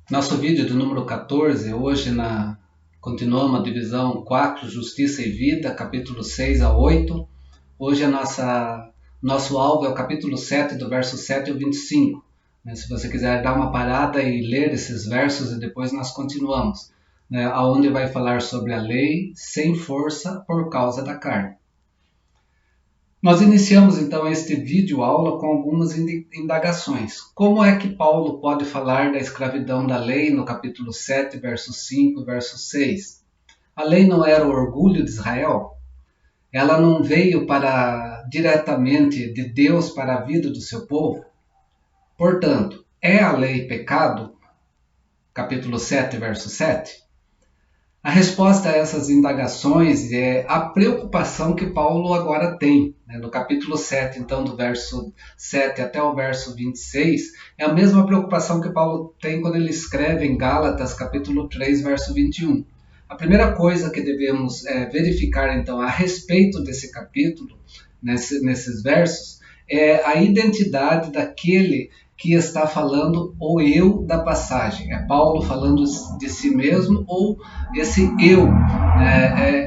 Nosso vídeo do número 14, hoje continuamos a divisão 4, Justiça e Vida, capítulo 6 a 8. Hoje nosso alvo é o capítulo 7, do verso 7 ao 25. Se você quiser dar uma parada e ler esses versos e depois nós continuamos, onde vai falar sobre a lei sem força por causa da carne. Nós iniciamos então este vídeo aula com algumas indagações. Como é que Paulo pode falar da escravidão da lei no capítulo 7, verso 5 e verso 6? A lei não era o orgulho de Israel? Ela não veio diretamente de Deus para a vida do seu povo? Portanto, é a lei pecado? Capítulo 7, verso 7? A resposta a essas indagações é a preocupação que Paulo agora tem. No capítulo 7, então, do verso 7 até o verso 26, é a mesma preocupação que Paulo tem quando ele escreve em Gálatas, capítulo 3, verso 21. A primeira coisa que devemos verificar, então, a respeito desse capítulo, nesses versos, é a identidade daquele que está falando o eu da passagem. É Paulo falando de si mesmo, ou esse eu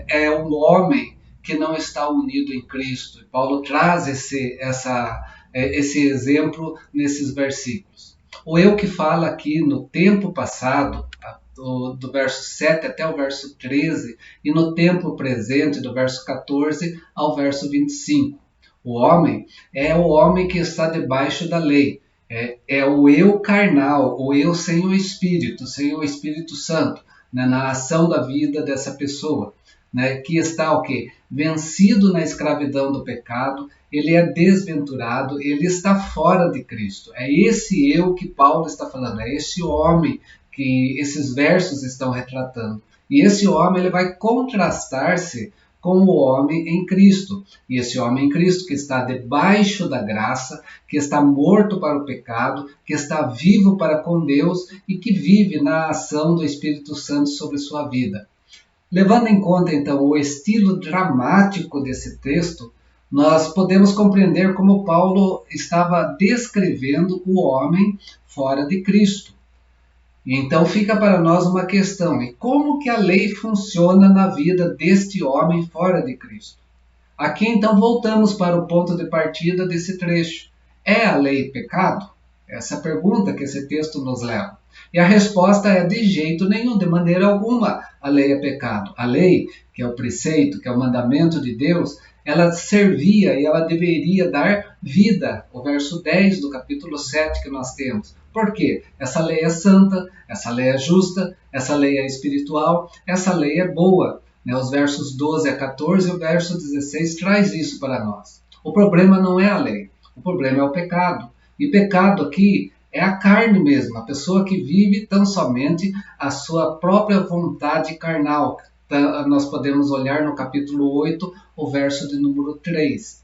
é um homem que não está unido em Cristo. Paulo traz esse exemplo nesses versículos. O eu que fala aqui no tempo passado, do verso 7 até o verso 13, e no tempo presente, do verso 14 ao verso 25. O homem é o homem que está debaixo da lei. É o eu carnal, o eu sem o Espírito Santo, na ação da vida dessa pessoa, que está o quê? Vencido na escravidão do pecado, ele é desventurado, ele está fora de Cristo. É esse eu que Paulo está falando, é esse homem que esses versos estão retratando. E esse homem ele vai contrastar-se com o homem em Cristo. E esse homem em Cristo que está debaixo da graça, que está morto para o pecado, que está vivo para com Deus e que vive na ação do Espírito Santo sobre sua vida. Levando em conta, então, o estilo dramático desse texto, nós podemos compreender como Paulo estava descrevendo o homem fora de Cristo. Então fica para nós uma questão: e como que a lei funciona na vida deste homem fora de Cristo? Aqui então voltamos para o ponto de partida desse trecho. É a lei pecado? Essa é a pergunta que esse texto nos leva. E a resposta é: de jeito nenhum, de maneira alguma, a lei é pecado. A lei, que é o preceito, que é o mandamento de Deus, ela servia e ela deveria dar vida. O verso 10 do capítulo 7 que nós temos. Por quê? Essa lei é santa, essa lei é justa, essa lei é espiritual, essa lei é boa. Os versos 12 a 14 e o verso 16 traz isso para nós. O problema não é a lei, o problema é o pecado. E pecado aqui é a carne mesmo, a pessoa que vive tão somente a sua própria vontade carnal. Nós podemos olhar no capítulo 8, o verso de número 3.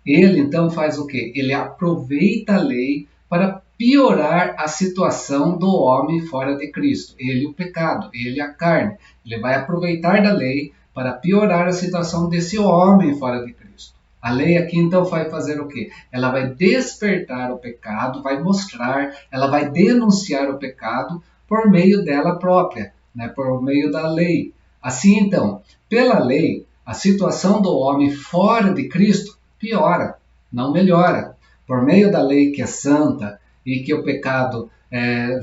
Ele então faz o quê? Ele aproveita a lei para piorar a situação do homem fora de Cristo. Ele, o pecado, ele, a carne. Ele vai aproveitar da lei para piorar a situação desse homem fora de Cristo. A lei aqui então vai fazer o quê? Ela vai despertar o pecado, vai mostrar, ela vai denunciar o pecado por meio dela própria, por meio da lei. Assim então, pela lei, a situação do homem fora de Cristo piora, não melhora. Por meio da lei que é santa e que o pecado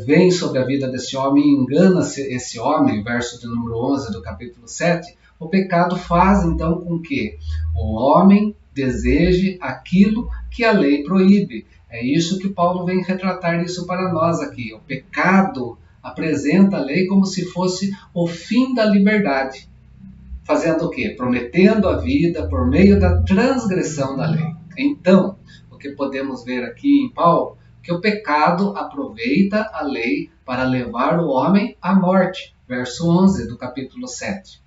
vem sobre a vida desse homem e engana-se esse homem, verso de número 11 do capítulo 7, o pecado faz então com que o homem deseje aquilo que a lei proíbe. É isso que Paulo vem retratar isso para nós aqui. O pecado apresenta a lei como se fosse o fim da liberdade. Fazendo o quê? Prometendo a vida por meio da transgressão da lei. Então, o que podemos ver aqui em Paulo, que o pecado aproveita a lei para levar o homem à morte. Verso 11 do capítulo 7.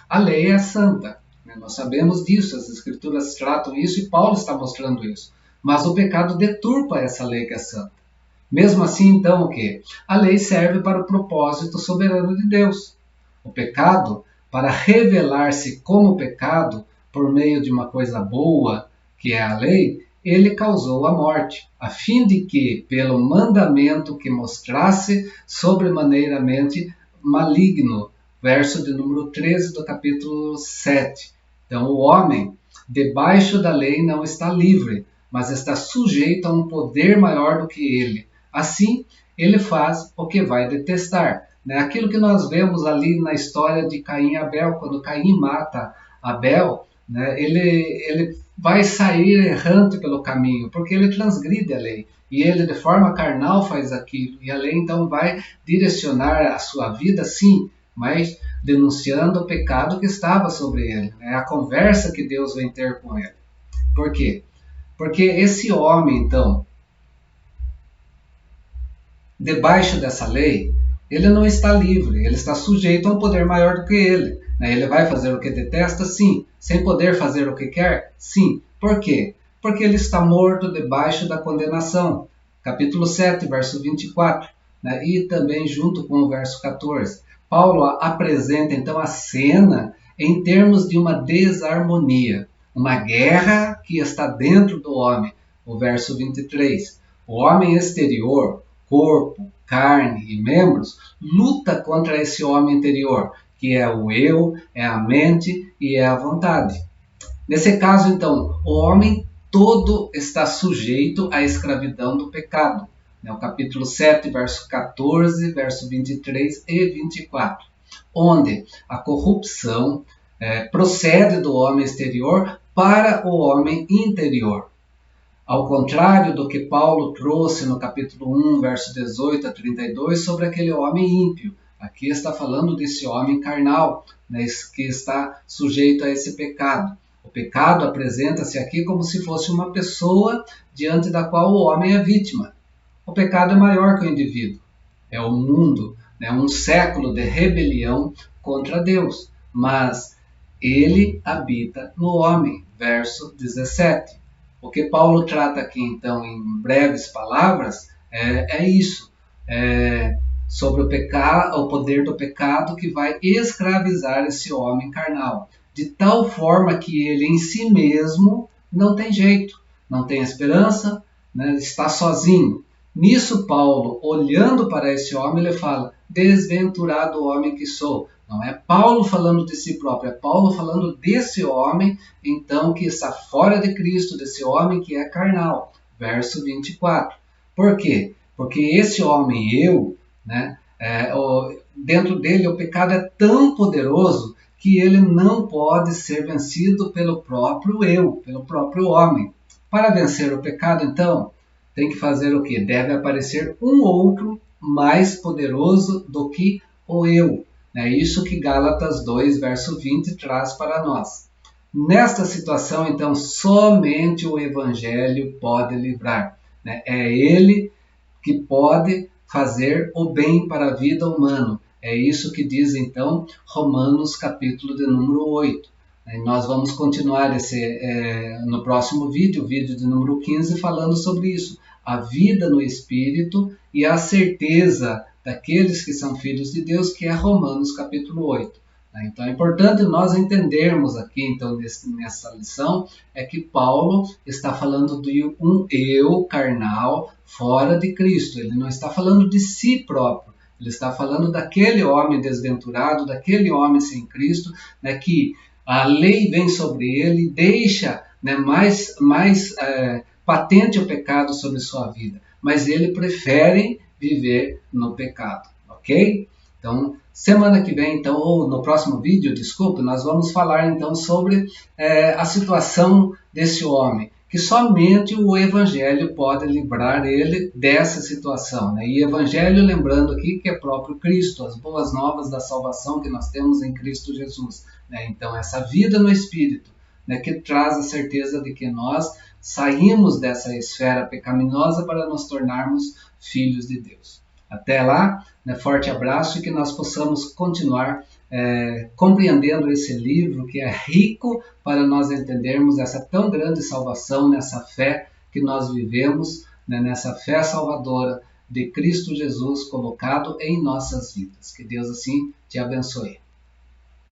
A lei é santa, nós sabemos disso, as escrituras tratam isso e Paulo está mostrando isso. Mas o pecado deturpa essa lei que é santa. Mesmo assim, então, o quê? A lei serve para o propósito soberano de Deus. O pecado, para revelar-se como pecado por meio de uma coisa boa, que é a lei, ele causou a morte, a fim de que, pelo mandamento que mostrasse sobremaneiramente maligno, verso de número 13 do capítulo 7. Então, o homem, debaixo da lei, não está livre, mas está sujeito a um poder maior do que ele. Assim, ele faz o que vai detestar. Aquilo que nós vemos ali na história de Caim e Abel, quando Caim mata Abel, ele vai sair errante pelo caminho, porque ele transgride a lei. E ele, de forma carnal, faz aquilo. E a lei, então, vai direcionar a sua vida, sim, mas denunciando o pecado que estava sobre ele. É a conversa que Deus vem ter com ele. Por quê? Porque esse homem, então, debaixo dessa lei, ele não está livre, ele está sujeito a um poder maior do que ele. Ele vai fazer o que detesta? Sim. Sem poder fazer o que quer? Sim. Por quê? Porque ele está morto debaixo da condenação. Capítulo 7, verso 24, e também junto com o verso 14. Paulo apresenta então a cena em termos de uma desarmonia, uma guerra que está dentro do homem. O verso 23. O homem exterior, corpo, carne e membros, luta contra esse homem interior, que é o eu, é a mente e é a vontade. Nesse caso, então, o homem todo está sujeito à escravidão do pecado. O capítulo 7, verso 14, verso 23 e 24, onde a corrupção procede do homem exterior para o homem interior. Ao contrário do que Paulo trouxe no capítulo 1, verso 18 a 32, sobre aquele homem ímpio. Aqui está falando desse homem carnal, que está sujeito a esse pecado. O pecado apresenta-se aqui como se fosse uma pessoa diante da qual o homem é vítima. O pecado é maior que o indivíduo. É o mundo, um século de rebelião contra Deus. Mas ele habita no homem, verso 17. O que Paulo trata aqui, então, em breves palavras, é isso. Sobre o pecado, o poder do pecado que vai escravizar esse homem carnal, de tal forma que ele em si mesmo não tem jeito, não tem esperança, está sozinho. Nisso, Paulo, olhando para esse homem, ele fala: desventurado homem que sou. Não é Paulo falando de si próprio, é Paulo falando desse homem, então, que está fora de Cristo, desse homem que é carnal. Verso 24. Por quê? Porque esse homem, eu, dentro dele o pecado é tão poderoso que ele não pode ser vencido pelo próprio eu, pelo próprio homem. Para vencer o pecado, então, tem que fazer o quê? Deve aparecer um outro mais poderoso do que o eu. É isso que Gálatas 2, verso 20 traz para nós. Nesta situação, então, somente o Evangelho pode livrar. É ele que pode fazer o bem para a vida humana. É isso que diz, então, Romanos, capítulo de número 8. Nós vamos continuar no próximo vídeo, o vídeo de número 15, falando sobre isso. A vida no Espírito e a certeza daqueles que são filhos de Deus, que é Romanos capítulo 8. Então é importante nós entendermos aqui, então, nessa lição, é que Paulo está falando de um eu carnal fora de Cristo. Ele não está falando de si próprio. Ele está falando daquele homem desventurado, daquele homem sem Cristo, que a lei vem sobre ele e deixa mais patente o pecado sobre sua vida. Mas ele prefere viver no pecado, ok? Então, semana que vem, então, ou no próximo vídeo, desculpe, nós vamos falar então sobre a situação desse homem, que somente o Evangelho pode livrar ele dessa situação. E Evangelho, lembrando aqui que é próprio Cristo, as boas novas da salvação que nós temos em Cristo Jesus. Então, essa vida no Espírito, que traz a certeza de que nós saímos dessa esfera pecaminosa para nos tornarmos filhos de Deus. Até lá, forte abraço e que nós possamos continuar compreendendo esse livro que é rico para nós entendermos essa tão grande salvação, nessa fé que nós vivemos, nessa fé salvadora de Cristo Jesus colocado em nossas vidas. Que Deus assim te abençoe.